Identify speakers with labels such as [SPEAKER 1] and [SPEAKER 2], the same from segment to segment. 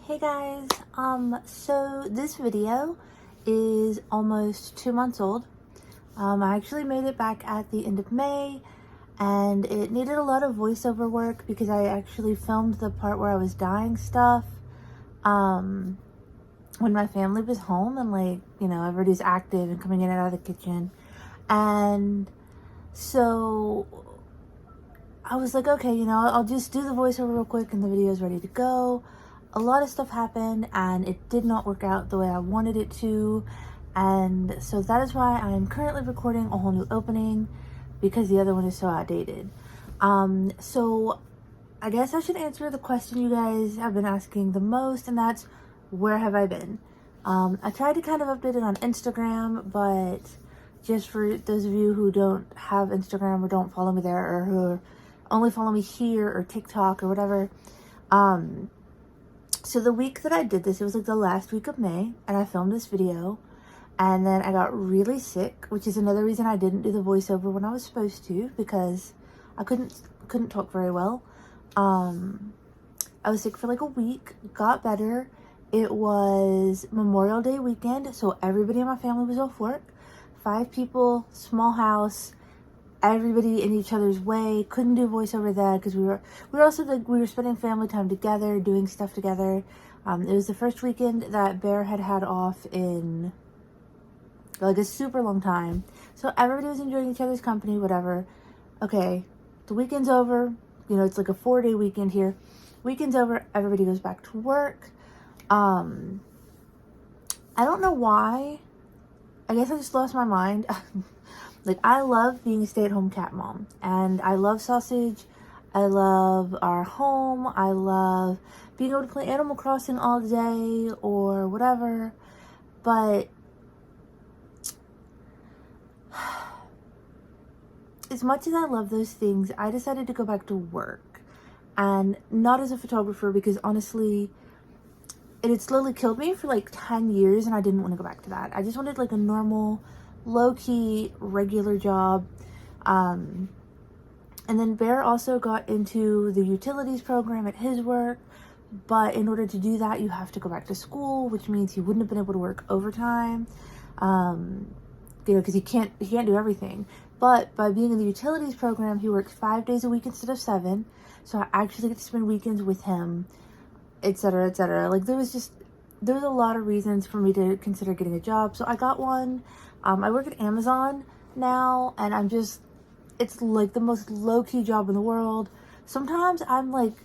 [SPEAKER 1] Hey guys, so this video is almost 2 months old. I actually made it back at the end of May, and it needed a lot of voiceover work because I actually filmed the part where I was dyeing stuff when my family was home and everybody's active and coming in and out of the kitchen. And so I was like, okay, I'll just do the voiceover real quick and the video is ready to go. A lot of stuff happened and it did not work out the way I wanted it to. And so that is why I'm currently recording a whole new opening, because the other one is so outdated. So I guess I should answer the question you guys have been asking the most, and that's, where have I been? I tried to kind of update it on Instagram, but just for those of you who don't have Instagram or don't follow me there, or who only follow me here or TikTok or whatever, so the week that I did this, it was like the last week of May, and I filmed this video, and then I got really sick, which is another reason I didn't do the voiceover when I was supposed to, because I couldn't talk very well. I was sick for like a week, got better. It was Memorial Day weekend, so everybody in my family was off work. 5 people, small house, everybody in each other's way. Couldn't do voiceover then because we were spending family time together, doing stuff together. It was the first weekend that Bear had off in like a super long time, so everybody was enjoying each other's company, whatever. Okay, the weekend's over. It's like a 4-day weekend here. Weekend's over, everybody goes back to work. I don't know why. I guess I just lost my mind. Like, I love being a stay-at-home cat mom, and I love sausage. I love our home. I love being able to play Animal Crossing all day or whatever. But as much as I love those things, I decided to go back to work, and not as a photographer, because honestly, it had slowly killed me for like 10 years, and I didn't want to go back to that. I just wanted like a normal, low-key, regular job. And then Bear also got into the utilities program at his work, but in order to do that, you have to go back to school, which means he wouldn't have been able to work overtime, because he can't do everything. But by being in the utilities program, he works 5 days a week instead of 7, so I actually get to spend weekends with him, etc., etc. Like, there was a lot of reasons for me to consider getting a job, so I got one. I work at Amazon now, and it's like the most low-key job in the world. Sometimes I'm like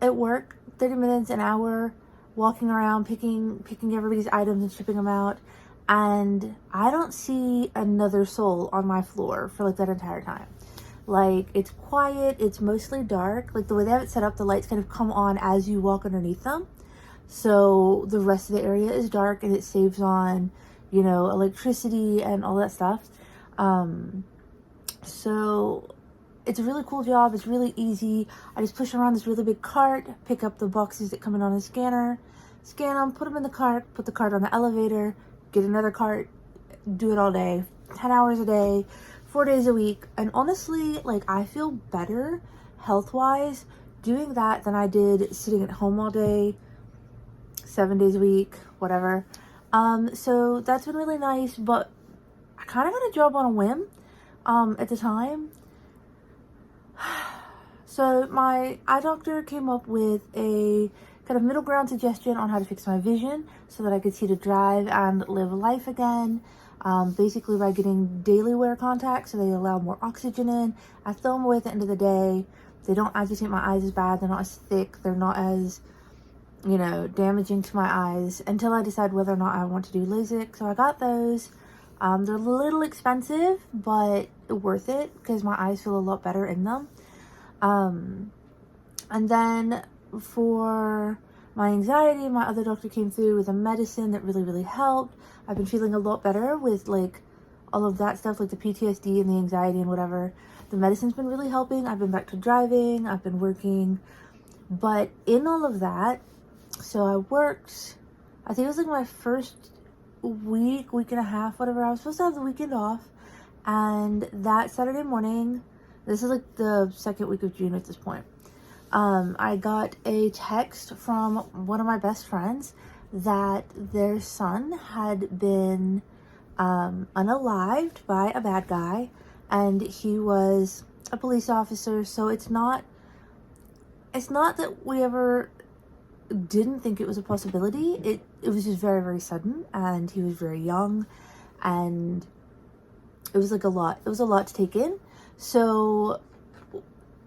[SPEAKER 1] at work 30 minutes, an hour, walking around, picking everybody's items and shipping them out, and I don't see another soul on my floor for like that entire time. Like, it's quiet, it's mostly dark. Like, the way they have it set up, the lights kind of come on as you walk underneath them, so the rest of the area is dark, and it saves on electricity and all that stuff. So it's a really cool job. It's really easy. I just push around this really big cart, pick up the boxes that come in on a scanner, scan them, put them in the cart, put the cart on the elevator, get another cart, do it all day, 10 hours a day, 4 days a week. And honestly, like, I feel better health-wise doing that than I did sitting at home all day, 7 days a week, whatever. So that's been really nice, but I kind of got a job on a whim, at the time. So my eye doctor came up with a kind of middle ground suggestion on how to fix my vision so that I could see to drive and live life again. Basically by getting daily wear contacts, so they allow more oxygen in. I throw them away at the end of the day. They don't agitate my eyes as bad. They're not as thick. They're not as damaging to my eyes, until I decide whether or not I want to do LASIK. So I got those. They're a little expensive, but worth it because my eyes feel a lot better in them. And then for my anxiety, my other doctor came through with a medicine that really, really helped. I've been feeling a lot better with like all of that stuff, like the PTSD and the anxiety and whatever. The medicine's been really helping. I've been back to driving. I've been working. But in all of that, so I worked, I think it was like my first week and a half, whatever. I was supposed to have the weekend off, and that Saturday morning, this is like the second week of June at this point. I got a text from one of my best friends that their son had been unalived by a bad guy, and he was a police officer. So it's not that we ever didn't think it was a possibility. It was just very, very sudden, and he was very young, and it was like a lot. It was a lot to take in. So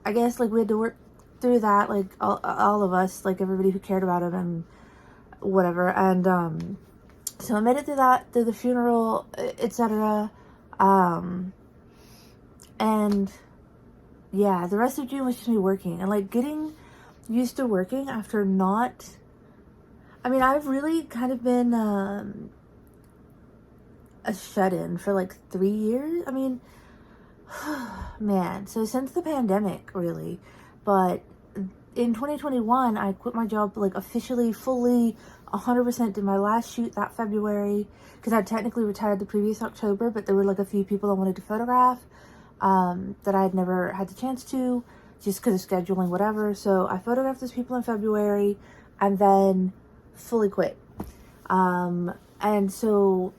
[SPEAKER 1] I guess like we had to work through that, like all of us, like everybody who cared about him and whatever. And so I made it through that, through the funeral, etc. And yeah, the rest of June was just me working and like getting used to working after not. I mean, I've really kind of been a shut-in for like 3 years. I mean, man, so since the pandemic, really. But in 2021, I quit my job, like officially, fully, 100%, did my last shoot that February, because I'd technically retired the previous October, but there were like a few people I wanted to photograph that I had never had the chance to, just because of scheduling, whatever. So I photographed those people in February, and then fully quit. And so,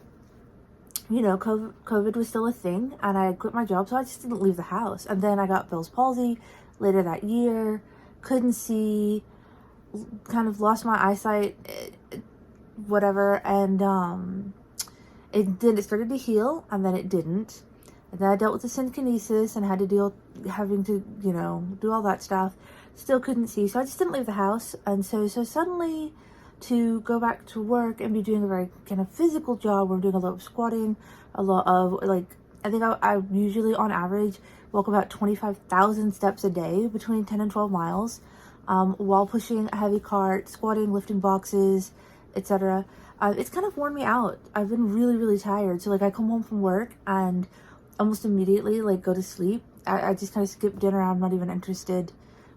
[SPEAKER 1] you know, COVID was still a thing, and I quit my job, so I just didn't leave the house. And then I got Bell's palsy later that year, couldn't see, kind of lost my eyesight, whatever, and it started to heal, and then it didn't. And then I dealt with the synkinesis and had to having to, you know, do all that stuff. Still couldn't see, so I just didn't leave the house. And so suddenly, to go back to work and be doing a very kind of physical job where I'm doing a lot of squatting, a lot of like, I think I usually on average walk about 25,000 steps a day, between 10 and 12 miles, while pushing a heavy cart, squatting, lifting boxes, etc. It's kind of worn me out. I've been really, really tired. So like I come home from work and almost immediately like go to sleep. I just kind of skip dinner. I'm not even interested,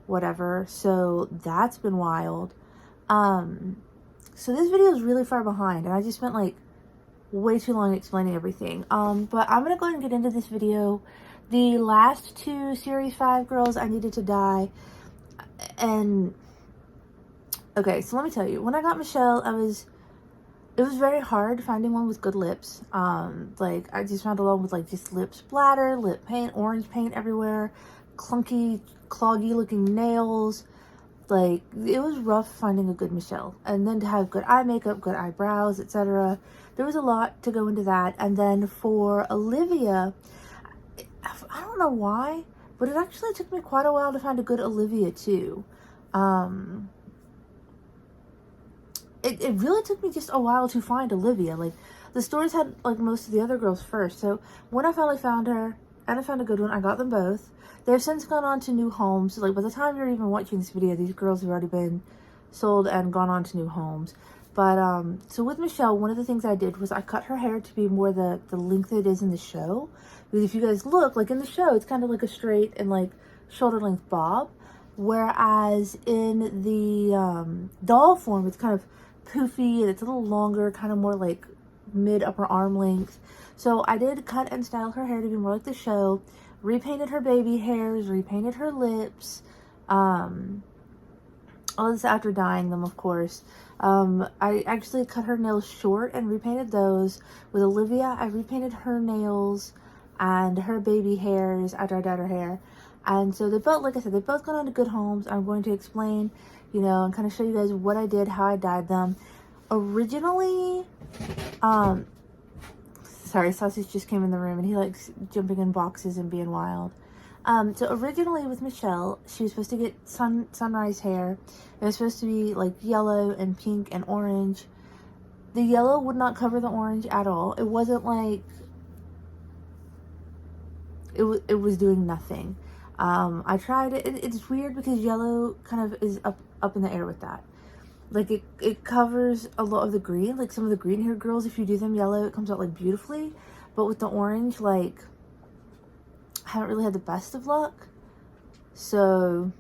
[SPEAKER 1] whatever. So that's been wild. So this video is really far behind, and I just spent like way too long explaining everything. But I'm gonna go ahead and get into this video. The last two Series 5 girls, I needed to die. And okay, so let me tell you, when I got Michelle, it was very hard finding one with good lips. Like I just found one with like just lip splatter, lip paint, orange paint everywhere, clunky, cloggy looking nails. Like, it was rough finding a good Michelle. And then to have good eye makeup, good eyebrows, etc. There was a lot to go into that. And then for Olivia, I don't know why, but it actually took me quite a while to find a good Olivia too. It really took me just a while to find Olivia. Like, the stores had like most of the other girls first. So when I finally found her, and I found a good one, I got them both. They've since gone on to new homes. So like by the time you're even watching this video, these girls have already been sold and gone on to new homes. But so with Michelle, one of the things I did was I cut her hair to be more the length it is in the show. Because if you guys look, like in the show, it's kind of like a straight and like shoulder length bob. Whereas in the doll form, it's kind of poofy and it's a little longer, kind of more like mid upper arm length. So I did cut and style her hair to be more like the show, repainted her baby hairs, repainted her lips, all this after dyeing them, of course. I actually cut her nails short and repainted those. With Olivia, I repainted her nails and her baby hairs after I dyed her hair. And so they both, like I said, they both gone on to good homes. I'm going to explain, you know, and kind of show you guys what I did, how I dyed them. Originally, sorry, Sausage just came in the room and he likes jumping in boxes and being wild. So originally with Michelle, she was supposed to get sunrise hair. It was supposed to be like yellow and pink and orange. The yellow would not cover the orange at all. It wasn't like, it was doing nothing. I tried it. It's weird because yellow kind of is up in the air with that. Like it covers a lot of the green. Like some of the green hair girls, if you do them yellow, it comes out like beautifully. But with the orange, like, I haven't really had the best of luck. So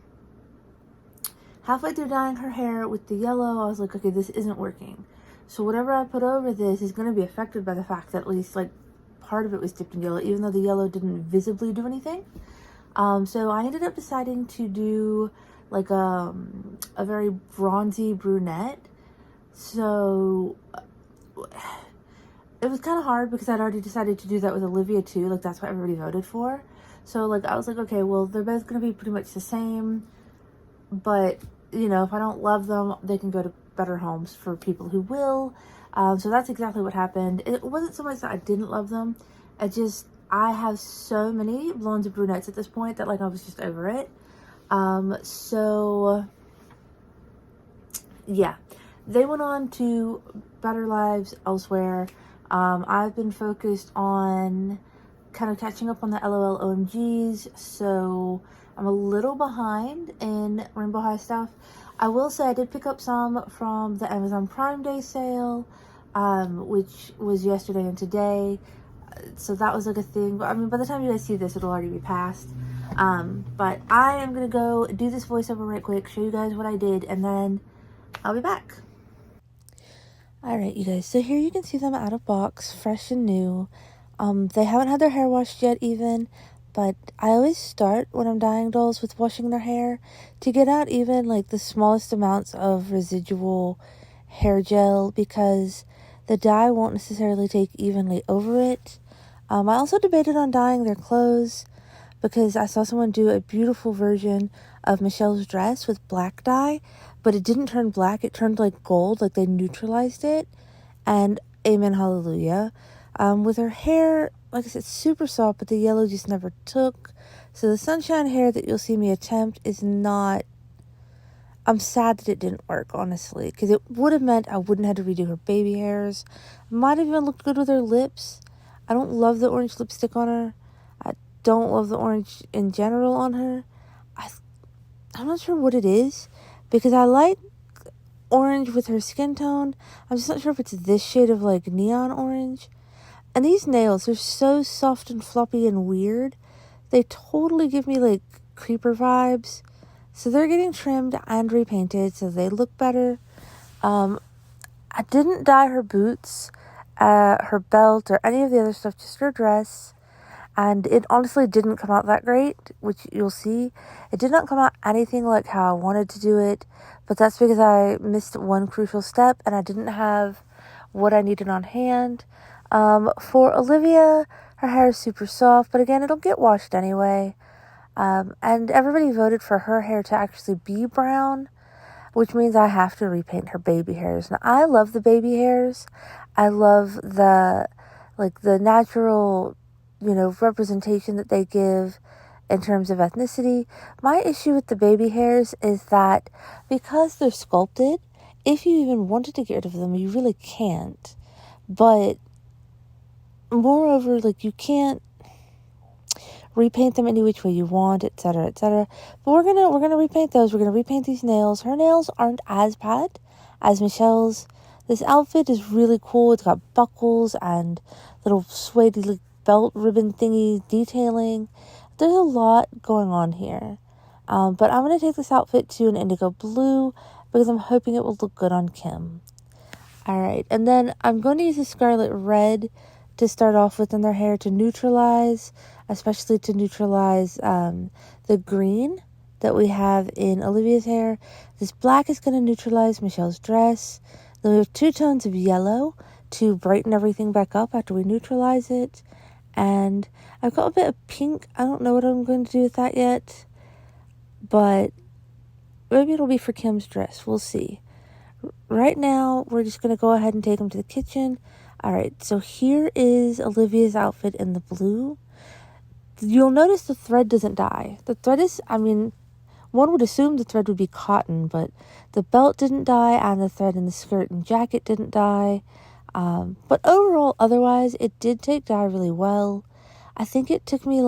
[SPEAKER 1] halfway through dyeing her hair with the yellow, I was like, okay, this isn't working. So whatever I put over this is going to be affected by the fact that at least like part of it was dipped in yellow, even though the yellow didn't visibly do anything. So I ended up deciding to do like a very bronzy brunette. So it was kind of hard because I'd already decided to do that with Olivia too. Like, that's what everybody voted for. So, like, I was like, okay, well, they're both going to be pretty much the same. But, you know, if I don't love them, they can go to better homes for people who will. So that's exactly what happened. It wasn't so much that I didn't love them. I have so many blondes and brunettes at this point that, like, I was just over it. So, yeah. They went on to better lives elsewhere. I've been focused on kind of catching up on the LOL OMGs, so I'm a little behind in Rainbow High stuff. I will say I did pick up some from the Amazon Prime Day sale, which was yesterday and today. So that was like a thing. But I mean, by the time you guys see this, it'll already be past. But I am going to go do this voiceover right quick, show you guys what I did, and then I'll be back. Alright, you guys, so here you can see them out of box, fresh and new. They haven't had their hair washed yet even, but I always start when I'm dyeing dolls with washing their hair to get out even like the smallest amounts of residual hair gel, because the dye won't necessarily take evenly over it. I also debated on dyeing their clothes because I saw someone do a beautiful version of Michelle's dress with black dye, but it didn't turn black, it turned like gold, like they neutralized it, and amen, hallelujah. With her hair, like I said, super soft, but the yellow just never took. So the sunshine hair that you'll see me attempt is not... I'm sad that it didn't work, honestly, because it would have meant I wouldn't have to redo her baby hairs. Might have even looked good with her lips. I don't love the orange lipstick on her. I don't love the orange in general on her. I'm not sure what it is, because I like orange with her skin tone. I'm just not sure if it's this shade of like neon orange. And these nails are so soft and floppy and weird. They totally give me like creeper vibes. So they're getting trimmed and repainted so they look better. I didn't dye her boots, her belt, or any of the other stuff, just her dress. And it honestly didn't come out that great, which you'll see. It did not come out anything like how I wanted to do it, but that's because I missed one crucial step and I didn't have what I needed on hand. For Olivia, her hair is super soft, but again, it'll get washed anyway. And everybody voted for her hair to actually be brown, which means I have to repaint her baby hairs. Now, I love the baby hairs. I love the natural, representation that they give in terms of ethnicity. My issue with the baby hairs is that because they're sculpted, if you even wanted to get rid of them, you really can't. But moreover, you can't repaint them any which way you want, etc., etc. But we're gonna repaint those. We're gonna repaint these nails. Her nails aren't as bad as Michelle's. This outfit is really cool. It's got buckles and little suede belt ribbon thingy detailing. There's a lot going on here. But I'm gonna take this outfit to an indigo blue because I'm hoping it will look good on Kim. Alright, and then I'm going to use a scarlet red to start off with in their hair to neutralize, especially to neutralize the green that we have in Olivia's hair. This black is going to neutralize Michelle's dress. Then we have 2 tones of yellow to brighten everything back up after we neutralize it. And I've got a bit of pink. I don't know what I'm going to do with that yet, but maybe it'll be for Kim's dress. We'll see. Right now, we're just going to go ahead and take them to the kitchen. Alright, so here is Olivia's outfit in the blue. You'll notice the thread doesn't dye. The thread is, one would assume the thread would be cotton, but the belt didn't dye, and the thread in the skirt and jacket didn't dye. But overall, otherwise, it did take dye really well. I think it took me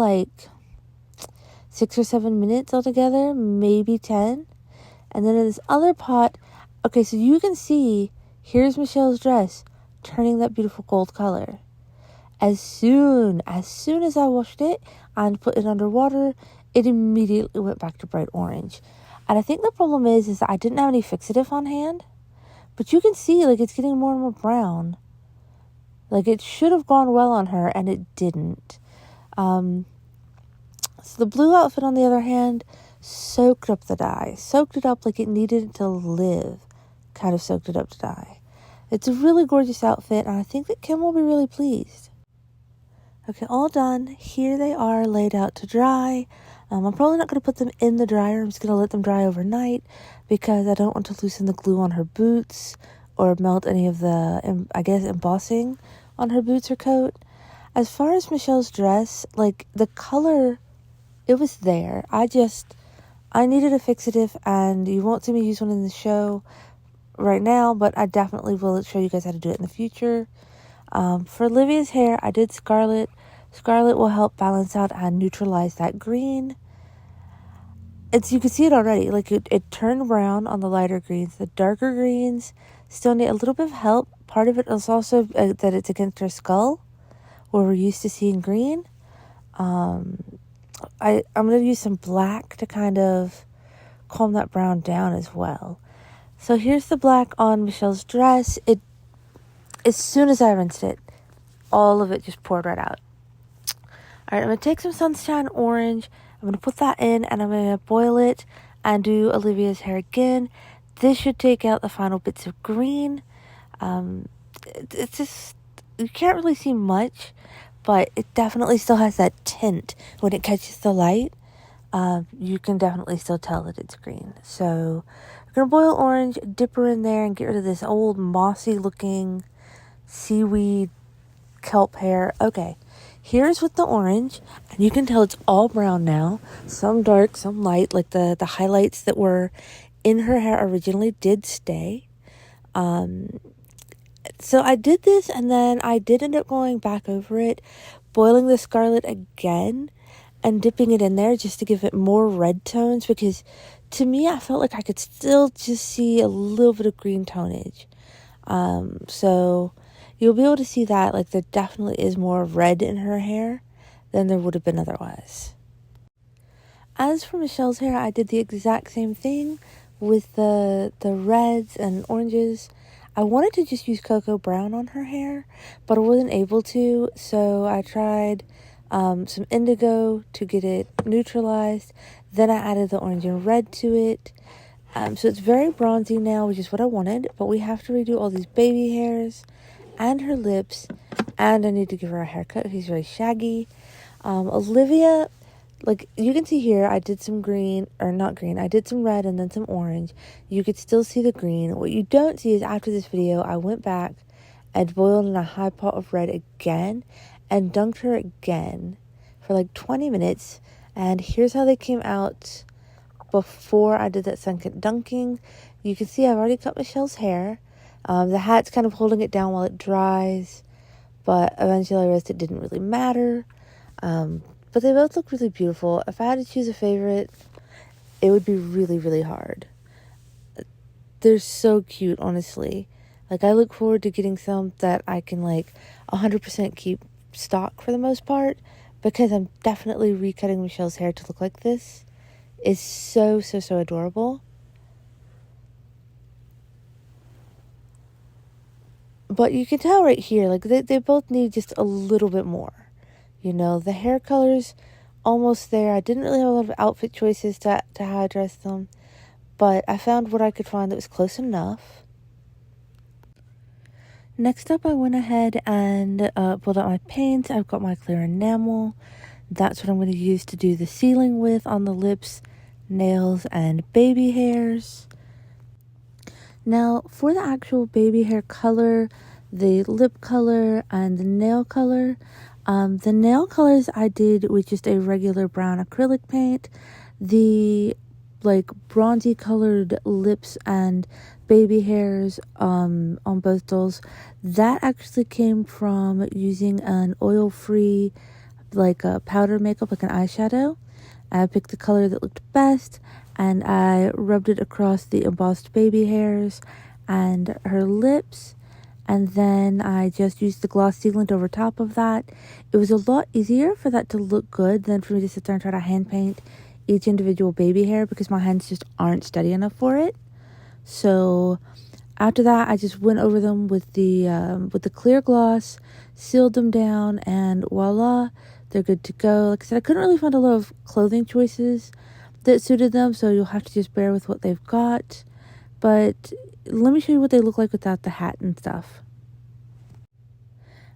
[SPEAKER 1] 6 or 7 minutes altogether, maybe 10. And then in this other pot, okay, so you can see, here's Michelle's dress, turning that beautiful gold color. As soon as I washed it and put it under water, it immediately went back to bright orange. And I think the problem is that I didn't have any fixative on hand. But you can see, it's getting more and more brown. It should have gone well on her, and it didn't. So the blue outfit, on the other hand, soaked up the dye. Soaked it up like it needed to live. Kind of soaked it up to dye. It's a really gorgeous outfit, and I think that Kim will be really pleased. Okay, all done. Here they are laid out to dry. I'm probably not going to put them in the dryer. I'm just going to let them dry overnight because I don't want to loosen the glue on her boots or melt any of the, I guess, embossing on her boots or coat. As far as Michelle's dress, like, the color, it was there. I needed a fixative, and you won't see me use one in the show right now, but I definitely will show you guys how to do it in the future. For Olivia's hair, I did scarlet. Scarlet will help balance out and neutralize that green. You can see it already. Like, it turned brown on the lighter greens. The darker greens still need a little bit of help. Part of it is also that it's against her skull, where we're used to seeing green. I'm going to use some black to kind of calm that brown down as well. So here's the black on Michelle's dress. As soon as I rinsed it, all of it just poured right out. All right, I'm going to take some Sunshine Orange. I'm going to put that in, and I'm going to boil it and do Olivia's hair again. This should take out the final bits of green. It's just, you can't really see much, but it definitely still has that tint. When it catches the light, you can definitely still tell that it's green. So I'm going to boil orange, dip her in there, and get rid of this old mossy-looking seaweed kelp hair. Okay, here's with the orange, and you can tell it's all brown now. Some dark, some light, like the highlights that were in her hair originally did stay. So I did this, and then I did end up going back over it, boiling the scarlet again, and dipping it in there just to give it more red tones, because to me, I felt like I could still just see a little bit of green tonage. So you'll be able to see that, like, there definitely is more red in her hair than there would have been otherwise. As for Michelle's hair, I did the exact same thing with the reds and oranges. I wanted to just use cocoa brown on her hair, but I wasn't able to, so I tried some indigo to get it neutralized. Then I added the orange and red to it. So it's very bronzy now, which is what I wanted, but we have to redo all these baby hairs and her lips, and I need to give her a haircut. She's very shaggy. Olivia, like, you can see here, I did some green, or not green, I did some red and then some orange. You could still see the green. What you don't see is after this video, I went back and boiled in a high pot of red again and dunked her again for like 20 minutes. And here's how they came out before I did that second dunking. You can see I've already cut Michelle's hair. The hat's kind of holding it down while it dries, but eventually I realized it didn't really matter. But they both look really beautiful. If I had to choose a favorite, it would be really, really hard. They're so cute, honestly. Like, I look forward to getting some that I can, like, 100% keep stock for the most part, because I'm definitely recutting Michelle's hair to look like this. It's so, so, so adorable. But you can tell right here, like, they both need just a little bit more. You know, the hair color's almost there. I didn't really have a lot of outfit choices to how I dress them, but I found what I could find that was close enough. Next up, I went ahead and pulled out my paints. I've got my clear enamel. That's what I'm going to use to do the sealing with on the lips, nails, and baby hairs. Now, for the actual baby hair color, the lip color, and the nail color, the nail colors I did with just a regular brown acrylic paint. The, like, bronzy colored lips and baby hairs on both dolls, that actually came from using an oil-free, like, a powder makeup, like an eyeshadow. I picked the color that looked best, and I rubbed it across the embossed baby hairs and her lips, and then I just used the gloss sealant over top of that. It was a lot easier for that to look good than for me to sit there and try to hand paint each individual baby hair, because my hands just aren't steady enough for it. So after that, I just went over them with the clear gloss, sealed them down, and voila, they're good to go. Like I said, I couldn't really find a lot of clothing choices that suited them, so you'll have to just bear with what they've got. But let me show you what they look like without the hat and stuff.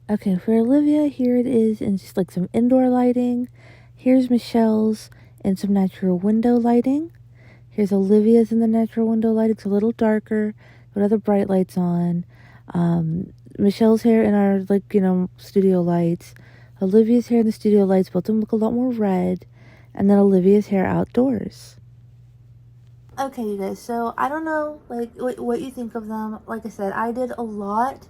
[SPEAKER 1] Okay, for Olivia, here it is in just like some indoor lighting. Here's Michelle's in some natural window lighting. Here's Olivia's in the natural window lighting. It's a little darker, but other bright lights on. Michelle's hair in our, like, studio lights. Olivia's hair in the studio lights. Both of them look a lot more red. And then Olivia's hair outdoors. Okay, you guys, so I don't know, like, what you think of them. Like I said, I did a lot,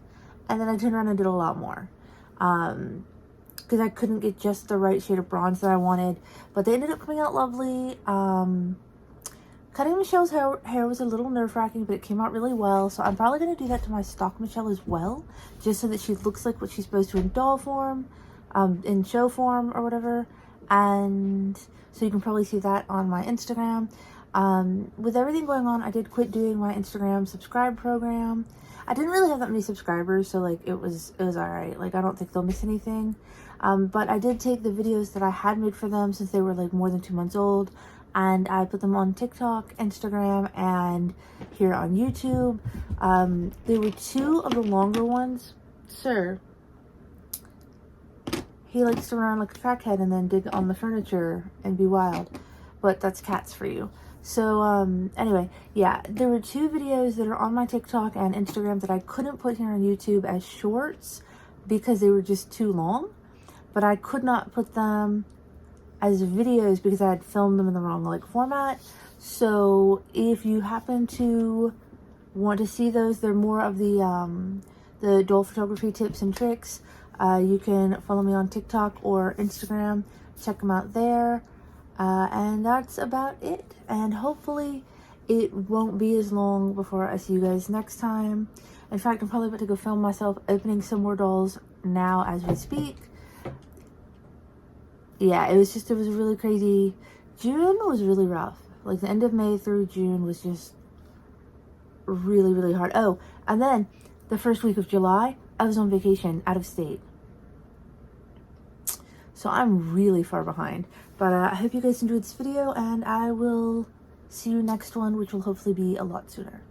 [SPEAKER 1] and then I turned around and did a lot more. Because I couldn't get just the right shade of bronze that I wanted. But they ended up coming out lovely. Cutting Michelle's hair was a little nerve-wracking, but it came out really well. So I'm probably going to do that to my stock Michelle as well, just so that she looks like what she's supposed to in doll form, in show form or whatever. And so you can probably see that on my Instagram. With everything going on, I did quit doing my Instagram subscribe program. I didn't really have that many subscribers, so like it was alright. Like, I don't think they'll miss anything. But I did take the videos that I had made for them since they were like more than 2 months old, and I put them on TikTok, Instagram, and here on YouTube. There were 2 of the longer ones. Sir, he likes to run around like a crackhead and then dig on the furniture and be wild. But that's cats for you. So, anyway, yeah, there were 2 videos that are on my TikTok and Instagram that I couldn't put here on YouTube as shorts because they were just too long. But I could not put them as videos because I had filmed them in the wrong, like, format. So, if you happen to want to see those, they're more of the doll photography tips and tricks. You can follow me on TikTok or Instagram. Check them out there. And that's about it. And hopefully it won't be as long before I see you guys next time. In fact, I'm probably about to go film myself opening some more dolls now as we speak. Yeah, it was really crazy. June was really rough. Like, the end of May through June was just really, really hard. Oh, and then the first week of July, I was on vacation out of state. So I'm really far behind. But I hope you guys enjoyed this video, and I will see you next one, which will hopefully be a lot sooner.